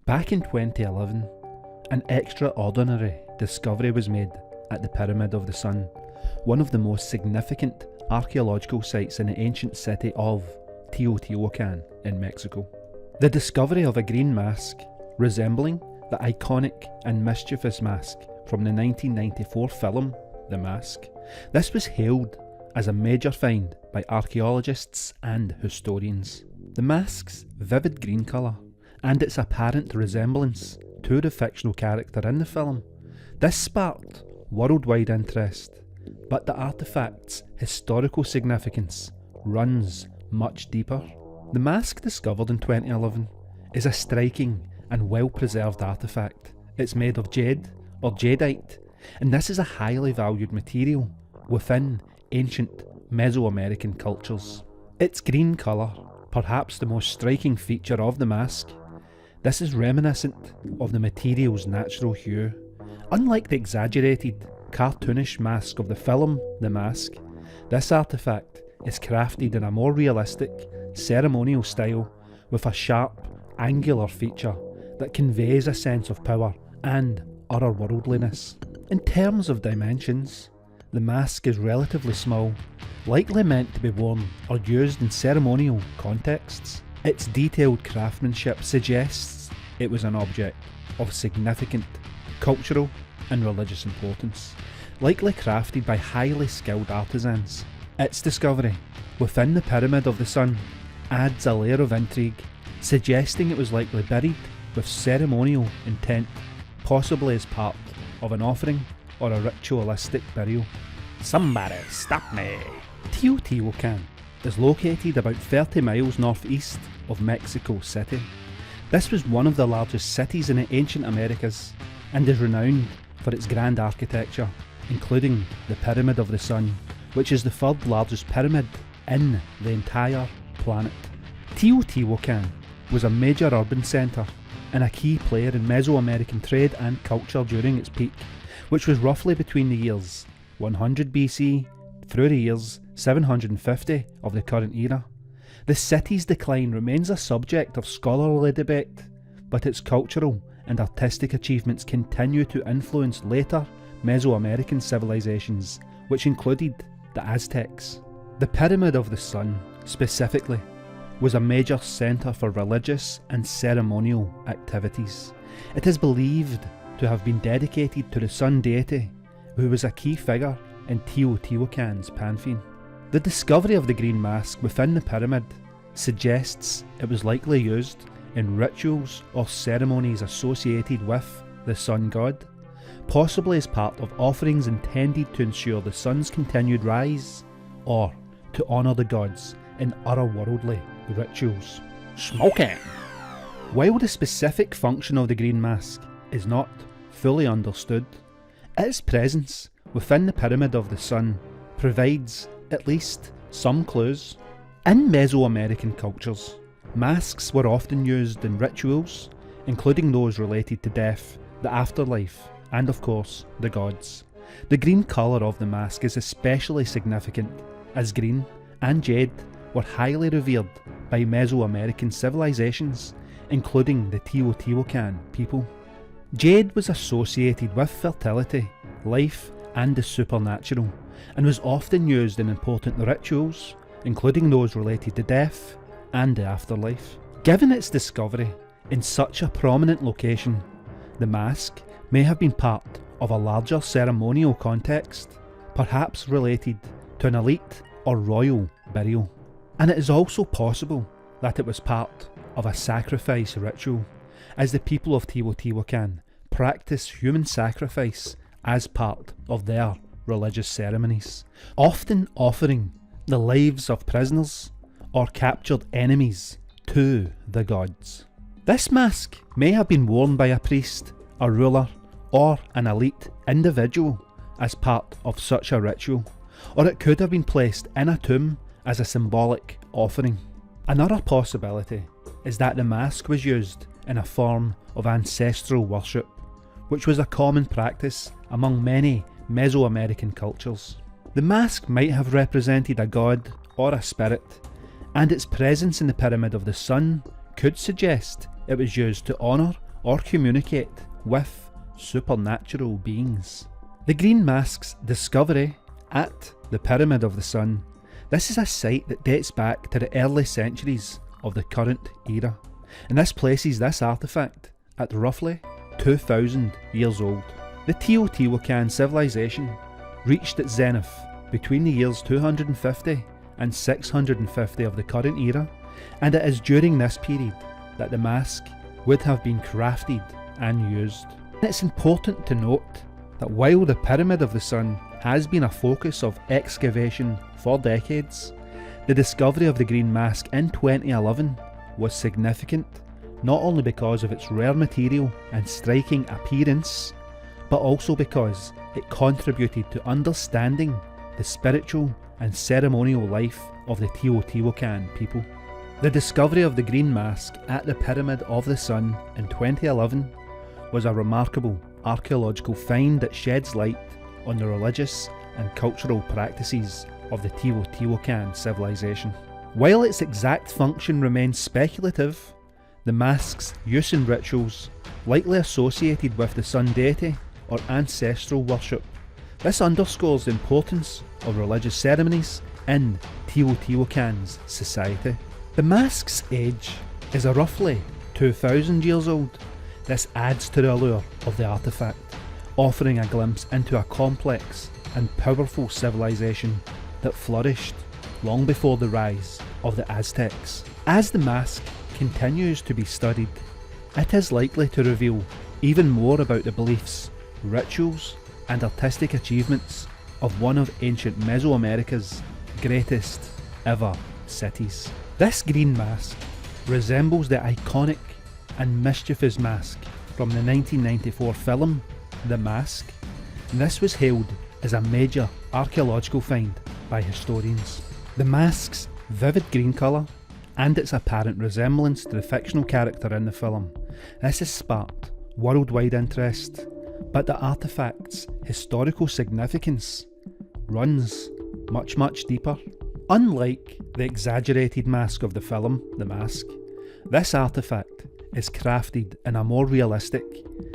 Back in 2011, an extraordinary discovery was made at the Pyramid of the Sun, one of the most significant archaeological sites in the ancient city of Teotihuacan in Mexico. The discovery of a green mask resembling the iconic and mischievous mask from the 1994 film The Mask. This was hailed as a major find by archaeologists and historians. The mask's vivid green colour and its apparent resemblance to the fictional character in the film, this sparked worldwide interest, but the artefact's historical significance runs much deeper. The mask discovered in 2011 is a striking and well-preserved artefact. It's made of jade or jadeite, and this is a highly valued material within ancient Mesoamerican cultures. Its green colour, perhaps the most striking feature of the mask, this is reminiscent of the material's natural hue. Unlike the exaggerated, cartoonish mask of the film The Mask, this artefact is crafted in a more realistic, ceremonial style with a sharp, angular feature that conveys a sense of power and otherworldliness. In terms of dimensions, the mask is relatively small, likely meant to be worn or used in ceremonial contexts. Its detailed craftsmanship suggests it was an object of significant cultural and religious importance, likely crafted by highly skilled artisans. Its discovery within the Pyramid of the Sun adds a layer of intrigue, suggesting it was likely buried with ceremonial intent, possibly as part of an offering or a ritualistic burial. Somebody stop me! Teotihuacan is located about 30 miles northeast of Mexico City. This was one of the largest cities in the ancient Americas and is renowned for its grand architecture, including the Pyramid of the Sun, which is the third largest pyramid in the entire planet. Teotihuacan was a major urban centre and a key player in Mesoamerican trade and culture during its peak, which was roughly between the years 100 BC through the years 750 of the current era. The city's decline remains a subject of scholarly debate, but its cultural and artistic achievements continue to influence later Mesoamerican civilizations, which included the Aztecs. The Pyramid of the Sun, specifically, was a major centre for religious and ceremonial activities. It is believed to have been dedicated to the sun deity, who was a key figure in Teotihuacan's pantheon. The discovery of the green mask within the pyramid suggests it was likely used in rituals or ceremonies associated with the sun god, possibly as part of offerings intended to ensure the sun's continued rise, or to honour the gods in otherworldly rituals. Smoking! While the specific function of the green mask is not fully understood, its presence within the Pyramid of the Sun provides at least some clues. In Mesoamerican cultures, masks were often used in rituals, including those related to death, the afterlife, and of course, the gods. The green colour of the mask is especially significant, as green and jade were highly revered by Mesoamerican civilizations, including the Teotihuacan people. Jade was associated with fertility, life, and the supernatural, and was often used in important rituals, including those related to death and the afterlife. Given its discovery in such a prominent location, the mask may have been part of a larger ceremonial context, perhaps related to an elite or royal burial. And it is also possible that it was part of a sacrifice ritual, as the people of Teotihuacan practice human sacrifice as part of their religious ceremonies, often offering the lives of prisoners or captured enemies to the gods. This mask may have been worn by a priest, a ruler, or an elite individual as part of such a ritual, or it could have been placed in a tomb as a symbolic offering. Another possibility is that the mask was used in a form of ancestral worship, which was a common practice among many Mesoamerican cultures. The mask might have represented a god or a spirit, and its presence in the Pyramid of the Sun could suggest it was used to honour or communicate with supernatural beings. The green mask's discovery at the Pyramid of the Sun. This is a site that dates back to the early centuries of the current era, and this places this artefact at roughly 2,000 years old. The Teotihuacan civilization reached its zenith between the years 250 and 650 of the current era, and it is during this period that the mask would have been crafted and used. It's important to note that while the Pyramid of the Sun has been a focus of excavation for decades, the discovery of the green mask in 2011 was significant, not only because of its rare material and striking appearance, but also because it contributed to understanding the spiritual and ceremonial life of the Teotihuacan people. The discovery of the green mask at the Pyramid of the Sun in 2011 was a remarkable archaeological find that sheds light on the religious and cultural practices of the Teotihuacan civilization. While its exact function remains speculative, the mask's use in rituals likely associated with the sun deity or ancestral worship. This underscores the importance of religious ceremonies in Teotihuacan's society. The mask's age is a roughly 2,000 years old. This adds to the allure of the artefact, offering a glimpse into a complex and powerful civilization that flourished long before the rise of the Aztecs. As the mask continues to be studied, it is likely to reveal even more about the beliefs, rituals, and artistic achievements of one of ancient Mesoamerica's greatest ever cities. This green mask resembles the iconic and mischievous mask from the 1994 film The Mask, and this was hailed as a major archaeological find by historians. The mask's vivid green colour and its apparent resemblance to the fictional character in the film, this has sparked worldwide interest, but the artefact's historical significance runs much deeper. Unlike the exaggerated mask of the film The Mask, this artefact is crafted in a more realistic,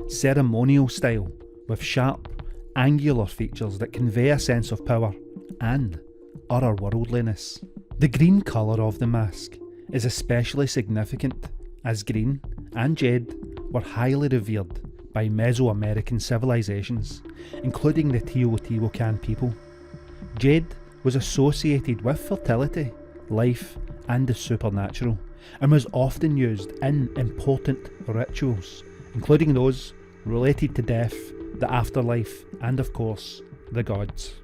ceremonial style with sharp, angular features that convey a sense of power and otherworldliness. The green colour of the mask is especially significant as green and jade were highly revered by Mesoamerican civilizations, including the Teotihuacan people. Jade was associated with fertility, life, and the supernatural, and was often used in important rituals, including those related to death, the afterlife, and of course, the gods.